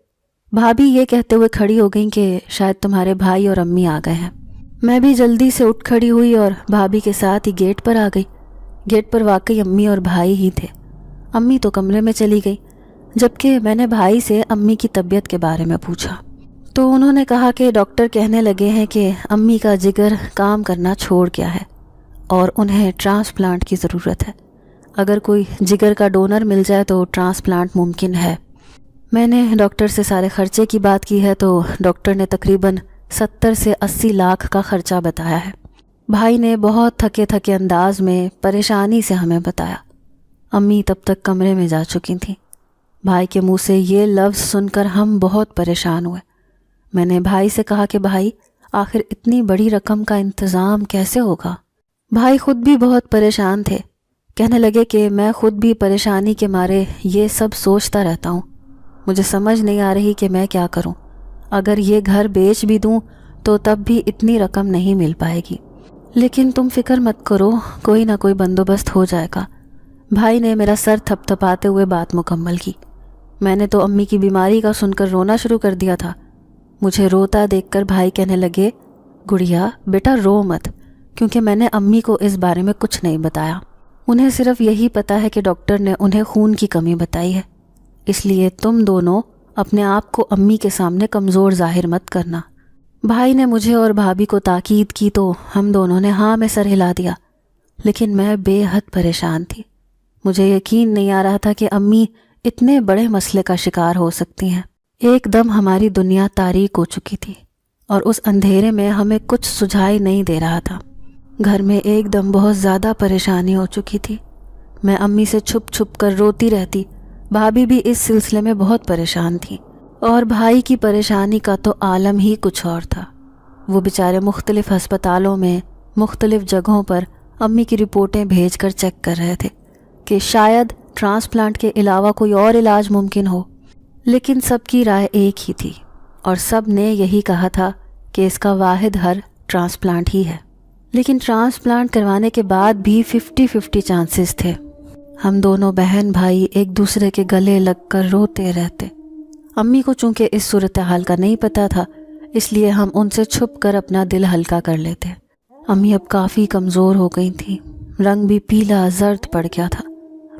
بھابھی یہ کہتے ہوئے کھڑی ہو گئیں کہ شاید تمہارے بھائی اور امی آ گئے ہیں۔ میں بھی جلدی سے اٹھ کھڑی ہوئی اور بھابھی کے ساتھ ہی گیٹ پر آ گئی۔ گیٹ پر واقعی امی اور بھائی ہی تھے۔ امی تو کمرے میں چلی گئی، جبکہ میں نے بھائی سے امی کی طبیعت کے بارے میں پوچھا تو انہوں نے کہا کہ ڈاکٹر کہنے لگے ہیں کہ امی کا جگر کام کرنا چھوڑ گیا ہے اور انہیں ٹرانسپلانٹ کی ضرورت ہے۔ اگر کوئی جگر کا ڈونر مل جائے تو ٹرانسپلانٹ ممکن ہے۔ میں نے ڈاکٹر سے سارے خرچے کی بات کی ہے تو ڈاکٹر نے تقریباً 70 سے 80 لاکھ کا خرچہ بتایا ہے۔ بھائی نے بہت تھکے تھکے انداز میں پریشانی سے ہمیں بتایا۔ امی تب تک کمرے میں جا چکی تھیں۔ بھائی کے منہ سے یہ لفظ سن کر ہم بہت پریشان ہوئے۔ میں نے بھائی سے کہا کہ بھائی آخر اتنی بڑی رقم کا انتظام کیسے ہوگا؟ بھائی خود بھی بہت پریشان تھے، کہنے لگے کہ میں خود بھی پریشانی کے مارے یہ سب سوچتا رہتا ہوں، مجھے سمجھ نہیں آ رہی کہ میں کیا کروں۔ اگر یہ گھر بیچ بھی دوں تو تب بھی اتنی رقم نہیں مل پائے گی، لیکن تم فکر مت کرو، کوئی نہ کوئی بندوبست ہو جائے گا۔ بھائی نے میرا سر تھپ تھپاتے ہوئے بات مکمل کی۔ میں نے تو امی کی بیماری کا سن کر رونا شروع کر دیا تھا۔ مجھے روتا دیکھ کر بھائی کہنے لگے، گڑیا بیٹا رو مت، کیونکہ میں نے امی کو اس بارے میں کچھ نہیں بتایا۔ انہیں صرف یہی پتا ہے کہ ڈاکٹر نے انہیں خون کی کمی بتائی ہے، اس لیے تم دونوں اپنے آپ کو امی کے سامنے کمزور ظاہر مت کرنا۔ بھائی نے مجھے اور بھابھی کو تاکید کی تو ہم دونوں نے ہاں میں سر ہلا دیا، لیکن میں بے حد پریشان تھی۔ مجھے یقین نہیں آ رہا تھا کہ امی اتنے بڑے مسئلے کا شکار ہو سکتی ہیں۔ ایک دم ہماری دنیا تاریک ہو چکی تھی اور اس اندھیرے میں ہمیں کچھ سجھائی نہیں دے رہا تھا۔ گھر میں ایک دم بہت زیادہ پریشانی ہو چکی تھی۔ میں امی سے چھپ چھپ کر روتی رہتی۔ بھابھی بھی اس سلسلے میں بہت پریشان تھی اور بھائی کی پریشانی کا تو عالم ہی کچھ اور تھا۔ وہ بیچارے مختلف ہسپتالوں میں مختلف جگہوں پر امی کی رپورٹیں بھیج کر چیک کر رہے تھے کہ شاید ٹرانسپلانٹ کے علاوہ کوئی اور علاج ممکن ہو، لیکن سب کی رائے ایک ہی تھی اور سب نے یہی کہا تھا کہ اس کا واحد حل ٹرانسپلانٹ ہی ہے۔ لیکن ٹرانسپلانٹ کروانے کے بعد بھی 50-50 چانسز تھے۔ ہم دونوں بہن بھائی ایک دوسرے کے گلے لگ کر روتے رہتے۔ امی کو چونکہ اس صورتحال کا نہیں پتہ تھا، اس لیے ہم ان سے چھپ کر اپنا دل ہلکا کر لیتے۔ امی اب کافی کمزور ہو گئی تھیں، رنگ بھی پیلا زرد پڑ گیا تھا۔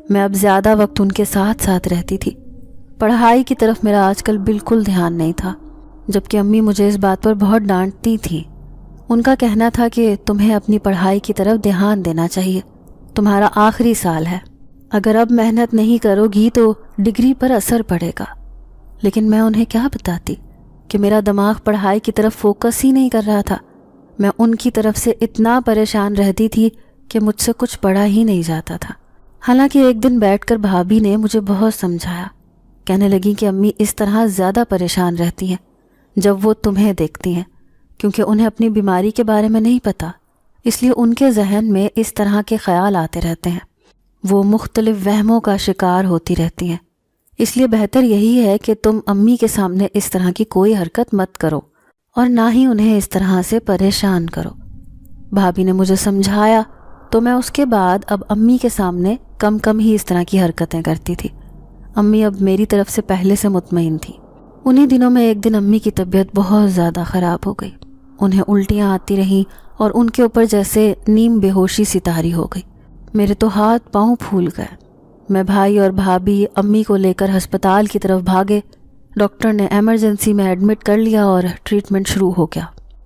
میں اب زیادہ وقت ان کے ساتھ ساتھ رہتی تھی۔ پڑھائی کی طرف میرا آج کل بالکل دھیان نہیں تھا، جبکہ امی مجھے اس بات پر بہت ڈانٹتی تھیں۔ ان کا کہنا تھا کہ تمہیں اپنی پڑھائی کی طرف دھیان دینا چاہیے، تمہارا آخری سال ہے، اگر اب محنت نہیں کرو گی تو ڈگری پر اثر پڑے گا۔ لیکن میں انہیں کیا بتاتی کہ میرا دماغ پڑھائی کی طرف فوکس ہی نہیں کر رہا تھا۔ میں ان کی طرف سے اتنا پریشان رہتی تھی کہ مجھ سے کچھ پڑھا ہی نہیں جاتا تھا۔ حالانکہ ایک دن بیٹھ کر بھابھی نے مجھے بہت سمجھایا، کہنے لگی کہ امی اس طرح زیادہ پریشان رہتی ہیں جب وہ تمہیں دیکھتی ہیں، کیونکہ انہیں اپنی بیماری کے بارے میں نہیں پتہ، اس لیے ان کے ذہن میں اس طرح کے خیال آتے رہتے ہیں، وہ مختلف وہموں کا شکار ہوتی رہتی ہیں۔ اس لیے بہتر یہی ہے کہ تم امی کے سامنے اس طرح کی کوئی حرکت مت کرو اور نہ ہی انہیں اس طرح سے پریشان کرو۔ بھابھی نے مجھے سمجھایا تو میں اس کے بعد اب امی کے سامنے کم ہی اس طرح کی حرکتیں کرتی تھی۔ امی اب میری طرف سے پہلے سے مطمئن تھی۔ انہی دنوں میں ایک دن امی کی طبیعت بہت زیادہ خراب ہو گئی، انہیں الٹیاں آتی رہیں اور ان کے اوپر جیسے نیم بے ہوشی سی طاری ہو گئی۔ میرے تو ہاتھ پاؤں پھول گئے۔ میں بھائی اور بھابھی امی کو لے کر ہسپتال کی طرف بھاگے۔ ڈاکٹر نے ایمرجنسی میں ایڈمٹ کر لیا اور ٹریٹمنٹ شروع ہو گیا۔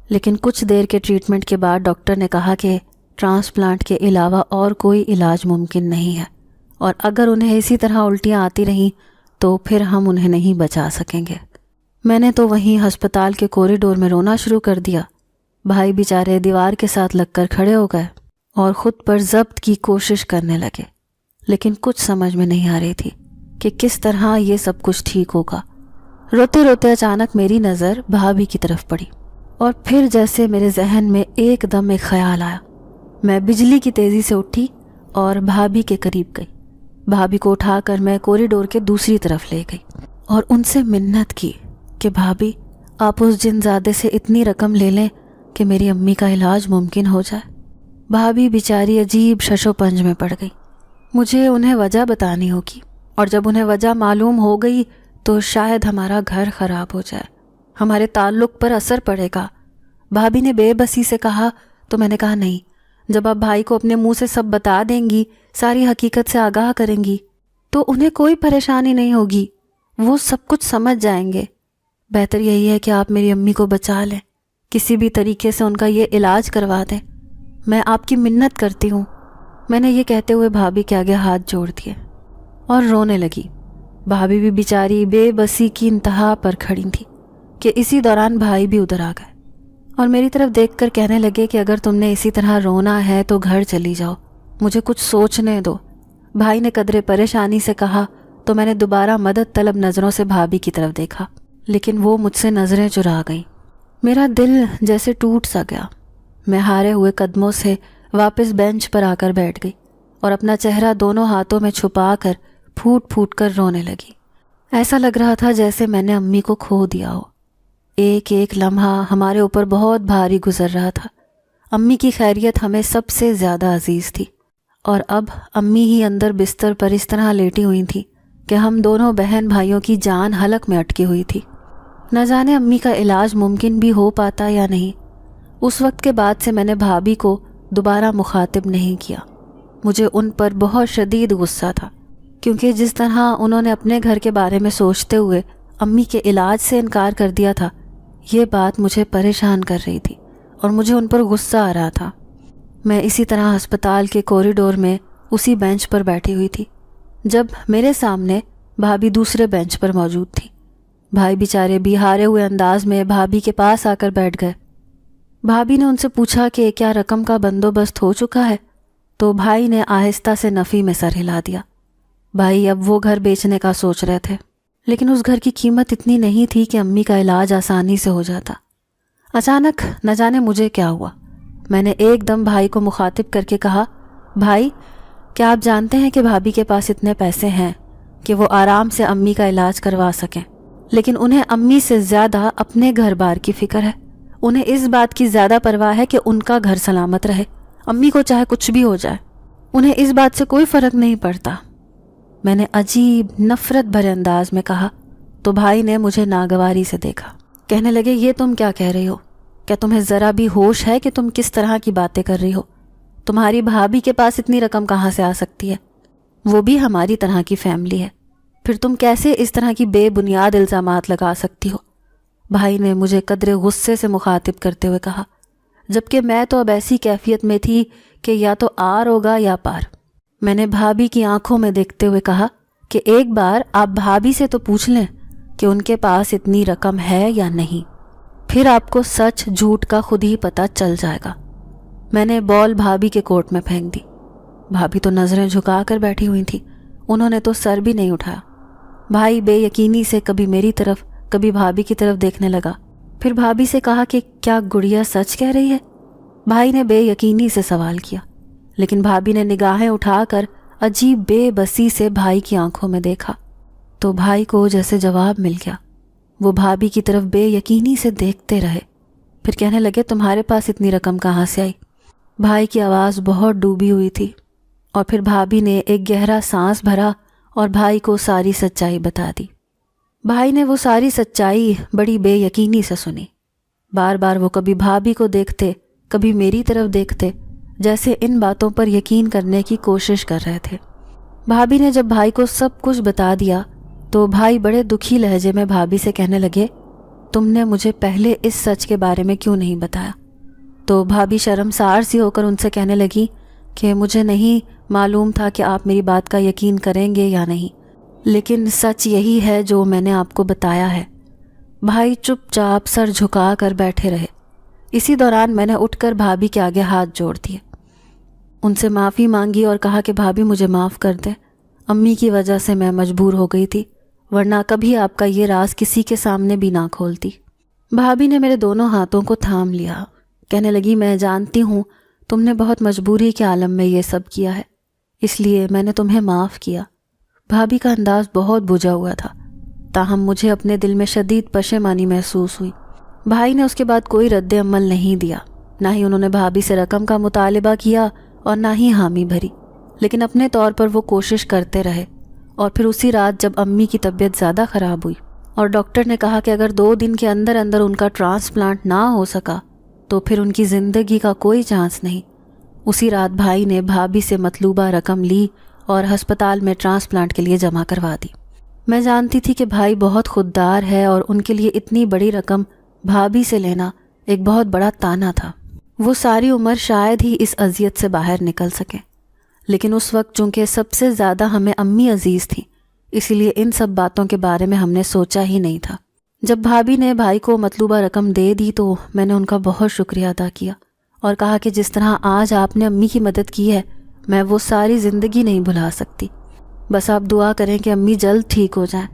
لیکن کچھ دیر کے ٹریٹمنٹ کے بعد ڈاکٹر نے کہا کہ ٹرانسپلانٹ کے علاوہ اور کوئی علاج ممکن نہیں ہے، اور اگر انہیں اسی طرح الٹیاں آتی رہیں تو پھر ہم انہیں نہیں بچا سکیں گے۔ میں نے تو وہیں ہسپتال کے کوریڈور میں رونا شروع کر دیا۔ بھائی بیچارے دیوار کے ساتھ لگ کر کھڑے ہو گئے اور خود پر ضبط کی کوشش کرنے لگے، لیکن کچھ سمجھ میں نہیں آ رہی تھی کہ کس طرح یہ سب کچھ ٹھیک ہوگا۔ روتے روتے اچانک میری نظر بھابھی کی طرف پڑی اور پھر جیسے میرے ذہن میں ایک دم ایک خیال آیا۔ میں بجلی کی تیزی سے اٹھی اور بھابھی کے قریب گئی۔ بھابھی کو اٹھا کر میں کوریڈور کے دوسری طرف لے گئی اور ان سے منت کی کہ بھابھی آپ اس جن زادے سے اتنی رقم لے لیں کہ میری امی کا علاج ممکن ہو جائے۔ بھابھی بیچاری عجیب شش و پنج میں پڑ گئی۔ مجھے انہیں وجہ بتانی ہوگی، اور جب انہیں وجہ معلوم ہو گئی تو شاید ہمارا گھر خراب ہو جائے، ہمارے تعلق پر اثر پڑے گا۔ بھابھی نے بے بسی سے کہا تو میں نے کہا نہیں، جب آپ بھائی کو اپنے منہ سے سب بتا دیں گی، ساری حقیقت سے آگاہ کریں گی، تو انہیں کوئی پریشانی نہیں ہوگی، وہ سب کچھ سمجھ جائیں گے۔ بہتر یہی ہے کہ آپ میری امی کو بچا لیں، کسی بھی طریقے سے ان کا یہ علاج کروا دیں، میں آپ کی منت کرتی ہوں۔ میں نے یہ کہتے ہوئے بھابھی کے آگے ہاتھ جوڑ دیے اور رونے لگی۔ بھابھی بھی بیچاری بے بسی کی انتہا پر کھڑی تھی کہ اسی دوران بھائی بھی ادھر آ گئے اور میری طرف دیکھ کر کہنے لگے کہ اگر تم نے اسی طرح رونا ہے تو گھر چلی جاؤ، مجھے کچھ سوچنے دو۔ بھائی نے قدرے پریشانی سے کہا تو میں نے دوبارہ مدد طلب نظروں سے بھابھی کی طرف دیکھا، لیکن وہ مجھ سے نظریں چرا گئیں۔ میرا دل جیسے ٹوٹ سا گیا۔ میں ہارے ہوئے قدموں سے واپس بینچ پر آ کر بیٹھ گئی اور اپنا چہرہ دونوں ہاتھوں میں چھپا کر پھوٹ پھوٹ کر رونے لگی۔ ایسا لگ رہا تھا جیسے میں نے امی کو کھو دیا ہو۔ ایک ایک لمحہ ہمارے اوپر بہت بھاری گزر رہا تھا۔ امی کی خیریت ہمیں سب سے زیادہ عزیز تھی، اور اب امی ہی اندر بستر پر اس طرح لیٹی ہوئی تھی کہ ہم دونوں بہن بھائیوں کی جان حلق میں اٹکی ہوئی تھی۔ نہ جانے امی کا علاج ممکن بھی ہو پاتا یا نہیں۔ اس وقت کے بعد سے میں نے بھابھی کو دوبارہ مخاطب نہیں کیا۔ مجھے ان پر بہت شدید غصہ تھا، کیونکہ جس طرح انہوں نے اپنے گھر کے بارے میں سوچتے ہوئے امی کے علاج سے انکار کر دیا تھا، یہ بات مجھے پریشان کر رہی تھی اور مجھے ان پر غصہ آ رہا تھا۔ میں اسی طرح ہسپتال کے کوریڈور میں اسی بینچ پر بیٹھی ہوئی تھی جب میرے سامنے بھابھی دوسرے بینچ پر موجود تھی۔ بھائی بیچارے بھی ہارے ہوئے انداز میں بھابھی کے پاس آ کر بیٹھ گئے۔ بھابھی نے ان سے پوچھا کہ کیا رقم کا بندوبست ہو چکا ہے، تو بھائی نے آہستہ سے نفی میں سر ہلا دیا۔ بھائی اب وہ گھر بیچنے کا سوچ رہے تھے، لیکن اس گھر کی قیمت اتنی نہیں تھی کہ امی کا علاج آسانی سے ہو جاتا۔ اچانک نہ جانے مجھے کیا ہوا، میں نے ایک دم بھائی کو مخاطب کر کے کہا، بھائی کیا آپ جانتے ہیں کہ بھابھی کے پاس اتنے پیسے ہیں کہ وہ آرام سے امی کا علاج کروا سکیں، لیکن انہیں امی سے زیادہ اپنے گھر بار کی فکر ہے۔ انہیں اس بات کی زیادہ پرواہ ہے کہ ان کا گھر سلامت رہے، امی کو چاہے کچھ بھی ہو جائے، انہیں اس بات سے کوئی فرق نہیں پڑتا۔ میں نے عجیب نفرت بھرے انداز میں کہا تو بھائی نے مجھے ناگواری سے دیکھا، کہنے لگے، یہ تم کیا کہہ رہی ہو؟ کیا تمہیں ذرا بھی ہوش ہے کہ تم کس طرح کی باتیں کر رہی ہو؟ تمہاری بھابھی کے پاس اتنی رقم کہاں سے آ سکتی ہے؟ وہ بھی ہماری طرح کی فیملی ہے، پھر تم کیسے اس طرح کی بے بنیاد الزامات لگا سکتی ہو؟ بھائی نے مجھے قدرے غصے سے مخاطب کرتے ہوئے کہا، جبکہ میں تو اب ایسی کیفیت میں تھی کہ یا تو آر ہوگا یا پار۔ میں نے بھابھی کی آنکھوں میں دیکھتے ہوئے کہا کہ ایک بار آپ بھابھی سے تو پوچھ لیں کہ ان کے پاس اتنی رقم ہے یا نہیں، پھر آپ کو سچ جھوٹ کا خود ہی پتہ چل جائے گا۔ میں نے بال بھابھی کے کوٹ میں پھینک دی۔ بھابھی تو نظریں جھکا کر بیٹھی ہوئی تھی، انہوں نے تو سر بھی نہیں اٹھایا۔ بھائی بے یقینی سے کبھی میری طرف کبھی بھابھی کی طرف دیکھنے لگا، پھر بھابھی سے کہا کہ کیا گڑیا سچ کہہ رہی ہے؟ بھائی نے بے یقینی سے سوال کیا، لیکن بھابھی نے نگاہیں اٹھا کر عجیب بے بسی سے بھائی کی آنکھوں میں دیکھا تو بھائی کو جیسے جواب مل گیا۔ وہ بھابھی کی طرف بے یقینی سے دیکھتے رہے، پھر کہنے لگے، تمہارے پاس اتنی رقم کہاں سے آئی؟ بھائی کی آواز بہت ڈوبی ہوئی تھی، اور پھر بھابھی نے ایک گہرا سانس بھرا اور بھائی کو ساری سچائی بتا دی۔ بھائی نے وہ ساری سچائی بڑی بے یقینی سے سنی۔ بار بار وہ کبھی بھابھی کو دیکھتے، کبھی میری طرف دیکھتے، جیسے ان باتوں پر یقین کرنے کی کوشش کر رہے تھے۔ بھابھی نے جب بھائی کو سب کچھ بتا دیا تو بھائی بڑے دکھی لہجے میں بھابھی سے کہنے لگے، تم نے مجھے پہلے اس سچ کے بارے میں کیوں نہیں بتایا؟ تو بھابھی شرمسار سی ہو کر ان سے کہنے لگی کہ مجھے نہیں معلوم تھا کہ آپ میری بات کا یقین کریں گے یا نہیں، لیکن سچ یہی ہے جو میں نے آپ کو بتایا ہے۔ بھائی چپ چاپ سر جھکا کر بیٹھے رہے۔ اسی دوران میں نے اٹھ کر بھابھی کے آگے ہاتھ جوڑ دیے، ان سے معافی مانگی اور کہا کہ بھابھی مجھے معاف کر دیں، امی کی وجہ سے میں مجبور ہو گئی تھی، ورنہ کبھی آپ کا یہ راز کسی کے سامنے بھی نہ کھولتی۔ بھابھی نے میرے دونوں ہاتھوں کو تھام لیا، کہنے لگی، میں جانتی ہوں تم نے بہت مجبوری کے عالم میں یہ سب کیا ہے، اس لیے میں نے تمہیں معاف کیا۔ بھابھی کا انداز بہت بجھا ہوا تھا، تاہم مجھے اپنے دل میں شدید پشیمانی محسوس ہوئی۔ بھائی نے اس کے بعد کوئی رد عمل نہیں دیا، نہ ہی انہوں نے بھابھی سے رقم کا مطالبہ کیا اور نہ ہی حامی بھری، لیکن اپنے طور پر وہ کوشش کرتے رہے۔ اور پھر اسی رات جب امی کی طبیعت زیادہ خراب ہوئی اور ڈاکٹر نے کہا کہ اگر 2 دن کے اندر اندر ان کا ٹرانسپلانٹ نہ ہو سکا تو پھر ان کی زندگی کا کوئی چانس نہیں، اسی رات بھائی نے بھابھی سے مطلوبہ رقم لی اور ہسپتال میں ٹرانسپلانٹ کے لیے جمع کروا دی۔ میں جانتی تھی کہ بھائی بہت خوددار ہے اور ان کے لیے اتنی بڑی رقم بھابھی سے لینا ایک بہت بڑا طعنہ تھا۔ وہ ساری عمر شاید ہی اس اذیت سے باہر نکل سکیں، لیکن اس وقت چونکہ سب سے زیادہ ہمیں امی عزیز تھیں، اسی لیے ان سب باتوں کے بارے میں ہم نے سوچا ہی نہیں تھا۔ جب بھابھی نے بھائی کو مطلوبہ رقم دے دی تو میں نے ان کا بہت شکریہ ادا کیا اور کہا کہ جس طرح آج آپ نے امی کی مدد کی ہے میں وہ ساری زندگی نہیں بھلا سکتی، بس آپ دعا کریں کہ امی جلد ٹھیک ہو جائیں،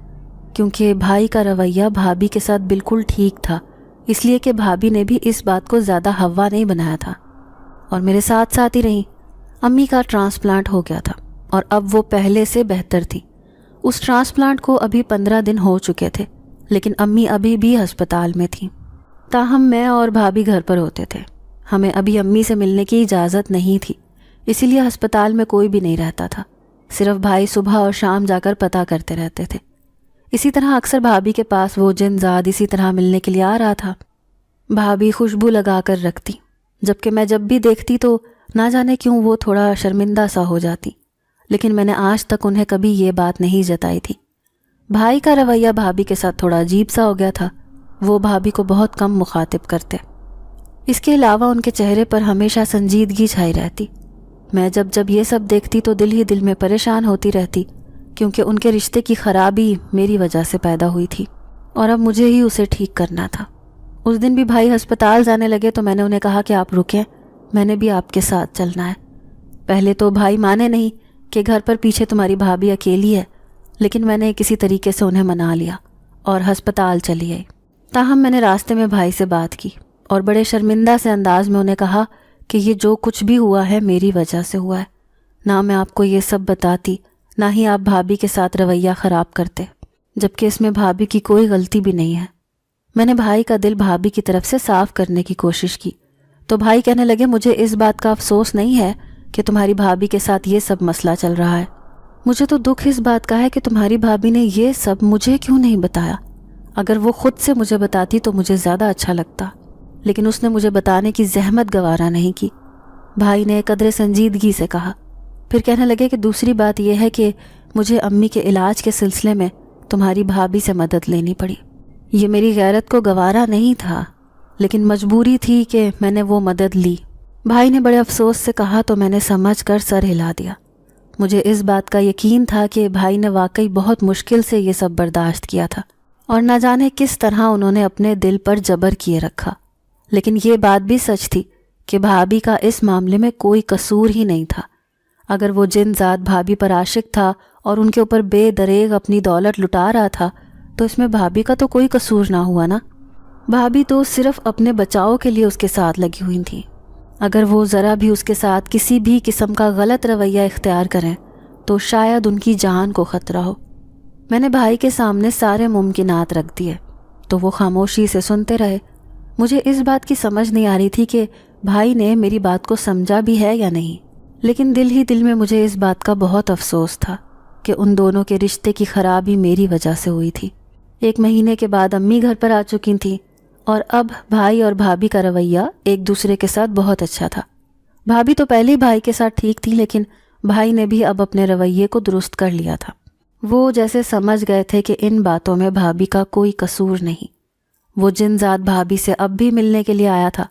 کیونکہ بھائی کا رویہ بھابھی کے ساتھ بالکل ٹھیک تھا، اس لیے کہ بھابھی نے بھی اس بات کو زیادہ ہوا نہیں بنایا تھا اور میرے ساتھ ساتھ ہی رہیں۔ امی کا ٹرانسپلانٹ ہو گیا تھا اور اب وہ پہلے سے بہتر تھی۔ اس ٹرانسپلانٹ کو ابھی 15 دن ہو چکے تھے، لیکن امی ابھی بھی ہسپتال میں تھیں۔ تاہم میں اور بھابھی گھر پر ہوتے تھے، ہمیں ابھی امی سے ملنے کی اجازت نہیں تھی، اسی لیے ہسپتال میں کوئی بھی نہیں رہتا تھا، صرف بھائی صبح اور شام جا کر پتہ کرتے رہتے تھے۔ اسی طرح اکثر بھابھی کے پاس وہ جن زاد اسی طرح ملنے کے لیے آ رہا تھا۔ بھابھی خوشبو لگا کر رکھتی، جبکہ میں جب بھی دیکھتی تو نہ جانے کیوں وہ تھوڑا شرمندہ سا ہو جاتی، لیکن میں نے آج تک انہیں کبھی یہ بات نہیں جتائی تھی۔ بھائی کا رویہ بھابھی کے ساتھ تھوڑا عجیب سا ہو گیا تھا، وہ بھابھی کو بہت کم مخاطب کرتے، اس کے علاوہ ان کے چہرے پر ہمیشہ سنجیدگی چھائی رہتی۔ میں جب یہ سب دیکھتی تو دل ہی دل میں پریشان ہوتی رہتی، کیونکہ ان کے رشتے کی خرابی میری وجہ سے پیدا ہوئی تھی اور اب مجھے ہی اسے ٹھیک کرنا تھا۔ اس دن بھی بھائی ہسپتال جانے لگے تو میں نے انہیں کہا کہ آپ رکیں، میں نے بھی آپ کے ساتھ چلنا ہے۔ پہلے تو بھائی مانے نہیں کہ گھر پر پیچھے تمہاری بھابھی اکیلی ہے، لیکن میں نے کسی طریقے سے انہیں منا لیا اور ہسپتال چلی آئی۔ تاہم میں نے راستے میں بھائی سے بات کی اور بڑے شرمندہ سے انداز میں انہیں کہا کہ یہ جو کچھ بھی ہوا ہے میری وجہ سے ہوا ہے. نہ میں آپ کو یہ سب بتاتی، نہ ہی آپ بھابھی کے ساتھ رویہ خراب کرتے، جبکہ اس میں بھابھی کی کوئی غلطی بھی نہیں ہے. میں نے بھائی کا دل بھابھی کی طرف سے صاف کرنے کی کوشش کی تو بھائی کہنے لگے مجھے اس بات کا افسوس نہیں ہے کہ تمہاری بھابھی کے ساتھ یہ سب مسئلہ چل رہا ہے. مجھے تو دکھ اس بات کا ہے کہ تمہاری بھابھی نے یہ سب مجھے کیوں نہیں بتایا. اگر وہ خود سے مجھے بتاتی تو مجھے زیادہ اچھا لگتا، لیکن اس نے مجھے بتانے کی زحمت گوارا نہیں کی. بھائی نے قدر سنجیدگی سے کہا. پھر کہنے لگے کہ دوسری بات یہ ہے کہ مجھے امی کے علاج کے سلسلے میں تمہاری بھابھی سے مدد لینی پڑی. یہ میری غیرت کو گوارا نہیں تھا، لیکن مجبوری تھی کہ میں نے وہ مدد لی. بھائی نے بڑے افسوس سے کہا تو میں نے سمجھ کر سر ہلا دیا. مجھے اس بات کا یقین تھا کہ بھائی نے واقعی بہت مشکل سے یہ سب برداشت کیا تھا اور نہ جانے کس طرح انہوں نے اپنے دل پر جبر کیے رکھا. لیکن یہ بات بھی سچ تھی کہ بھابھی کا اس معاملے میں کوئی قصور ہی نہیں تھا. اگر وہ جن ذات بھابھی پر عاشق تھا اور ان کے اوپر بے دریغ اپنی دولت لٹا رہا تھا تو اس میں بھابھی کا تو کوئی قصور نہ ہوا نا. بھابھی تو صرف اپنے بچاؤ کے لیے اس کے ساتھ لگی ہوئی تھیں. اگر وہ ذرا بھی اس کے ساتھ کسی بھی قسم کا غلط رویہ اختیار کریں تو شاید ان کی جان کو خطرہ ہو. میں نے بھائی کے سامنے سارے ممکنات رکھ دیے تو وہ خاموشی سے سنتے رہے. مجھے اس بات کی سمجھ نہیں آ رہی تھی کہ بھائی نے میری بات کو سمجھا بھی ہے یا نہیں، لیکن دل ہی دل میں مجھے اس بات کا بہت افسوس تھا کہ ان دونوں کے رشتے کی خرابی میری وجہ سے ہوئی تھی. 1 مہینے کے بعد امی گھر پر آ چکی تھیں اور اب بھائی اور بھابھی کا رویہ ایک دوسرے کے ساتھ بہت اچھا تھا. بھابھی تو پہلے ہی بھائی کے ساتھ ٹھیک تھی، لیکن بھائی نے بھی اب اپنے رویے کو درست کر لیا تھا. وہ جیسے سمجھ گئے تھے کہ ان باتوں میں بھابھی کا کوئی قصور نہیں. وہ جن ذات بھابھی سے اب بھی ملنے کے لیے آیا تھا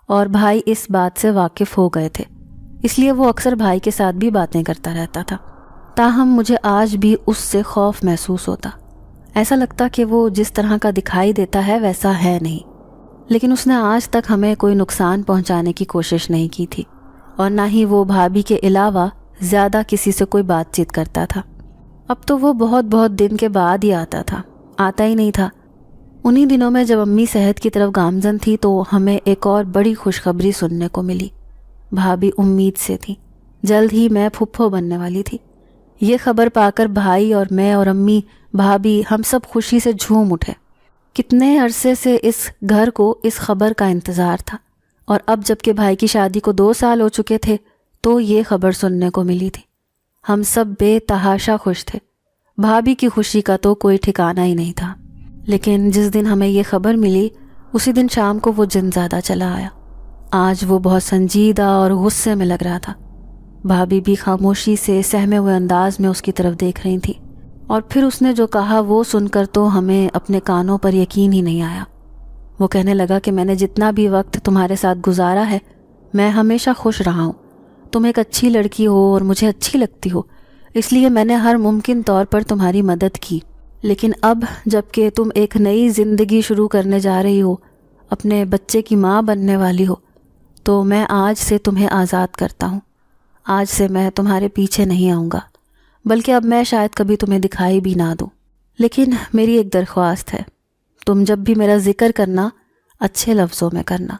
اور بھائی اس بات سے واقف ہو گئے تھے، اس لیے وہ اکثر بھائی کے ساتھ بھی باتیں کرتا رہتا تھا. تاہم مجھے آج بھی اس سے خوف محسوس ہوتا. ایسا لگتا کہ وہ جس طرح کا دکھائی دیتا ہے ویسا ہے نہیں، لیکن اس نے آج تک ہمیں کوئی نقصان پہنچانے کی کوشش نہیں کی تھی اور نہ ہی وہ بھابھی کے علاوہ زیادہ کسی سے کوئی بات چیت کرتا تھا. اب تو وہ بہت دن کے بعد ہی آتا ہی نہیں تھا. انہی دنوں میں جب امی صحت کی طرف گامزن تھی تو ہمیں ایک اور بڑی خوشخبری سننے کو ملی. بھابھی امید سے تھی، جلد ہی میں پھپھو بننے والی تھی. یہ خبر پا کر بھائی اور میں اور امی بھابھی ہم سب خوشی سے جھوم اٹھے. کتنے عرصے سے اس گھر کو اس خبر کا انتظار تھا اور اب جب کہ بھائی کی شادی کو 2 سال ہو چکے تھے تو یہ خبر سننے کو ملی تھی. ہم سب بے تحاشا خوش تھے. بھابھی کی خوشی کا تو کوئی ٹھکانہ ہی نہیں تھا. لیکن جس دن ہمیں یہ خبر ملی اسی دن شام کو وہ جن زیادہ چلا آیا. آج وہ بہت سنجیدہ اور غصے میں لگ رہا تھا. بھابھی بھی خاموشی سے سہمے ہوئے انداز میں اس کی طرف دیکھ رہی تھی اور پھر اس نے جو کہا وہ سن کر تو ہمیں اپنے کانوں پر یقین ہی نہیں آیا. وہ کہنے لگا کہ میں نے جتنا بھی وقت تمہارے ساتھ گزارا ہے میں ہمیشہ خوش رہا ہوں. تم ایک اچھی لڑکی ہو اور مجھے اچھی لگتی ہو، اس لیے میں نے ہر ممکن طور پر تمہاری مدد کی. لیکن اب جب کہ تم ایک نئی زندگی شروع کرنے جا رہی ہو، اپنے بچے کی ماں بننے والی ہو، تو میں آج سے تمہیں آزاد کرتا ہوں. آج سے میں تمہارے پیچھے نہیں آؤں گا، بلکہ اب میں شاید کبھی تمہیں دکھائی بھی نہ دوں. لیکن میری ایک درخواست ہے، تم جب بھی میرا ذکر کرنا اچھے لفظوں میں کرنا.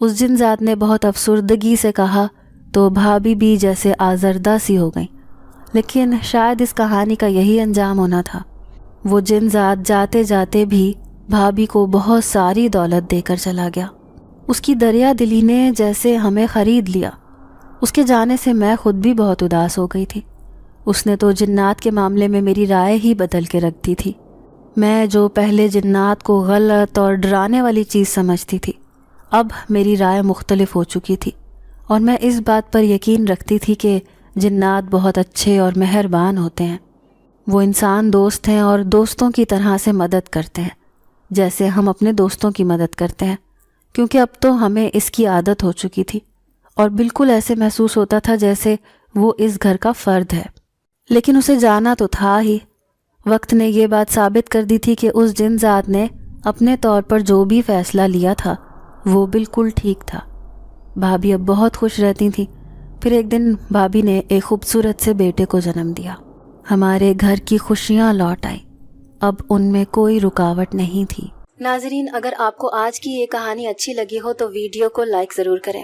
اس جن ذات نے بہت افسردگی سے کہا تو بھابھی بھی جیسے آزردہ سی ہو گئیں. لیکن شاید اس کہانی کا یہی انجام ہونا تھا. وہ جن ذات جاتے جاتے بھی بھابھی کو بہت ساری دولت دے کر چلا گیا. اس کی دریا دلی نے جیسے ہمیں خرید لیا. اس کے جانے سے میں خود بھی بہت اداس ہو گئی تھی. اس نے تو جنات کے معاملے میں میری رائے ہی بدل کے رکھ دی تھی. میں جو پہلے جنات کو غلط اور ڈرانے والی چیز سمجھتی تھی، اب میری رائے مختلف ہو چکی تھی اور میں اس بات پر یقین رکھتی تھی کہ جنات بہت اچھے اور مہربان ہوتے ہیں. وہ انسان دوست ہیں اور دوستوں کی طرح سے مدد کرتے ہیں جیسے ہم اپنے دوستوں کی مدد کرتے ہیں، کیونکہ اب تو ہمیں اس کی عادت ہو چکی تھی اور بالکل ایسے محسوس ہوتا تھا جیسے وہ اس گھر کا فرد ہے. لیکن اسے جانا تو تھا ہی. وقت نے یہ بات ثابت کر دی تھی کہ اس جن ذات نے اپنے طور پر جو بھی فیصلہ لیا تھا وہ بالکل ٹھیک تھا. بھابھی اب بہت خوش رہتی تھیں. پھر ایک دن بھابھی نے ایک خوبصورت سے بیٹے کو جنم دیا. ہمارے گھر کی خوشیاں لوٹ آئیں. اب ان میں کوئی رکاوٹ نہیں تھی. ناظرین، اگر آپ کو آج کی یہ کہانی اچھی لگی ہو تو ویڈیو کو لائک ضرور کریں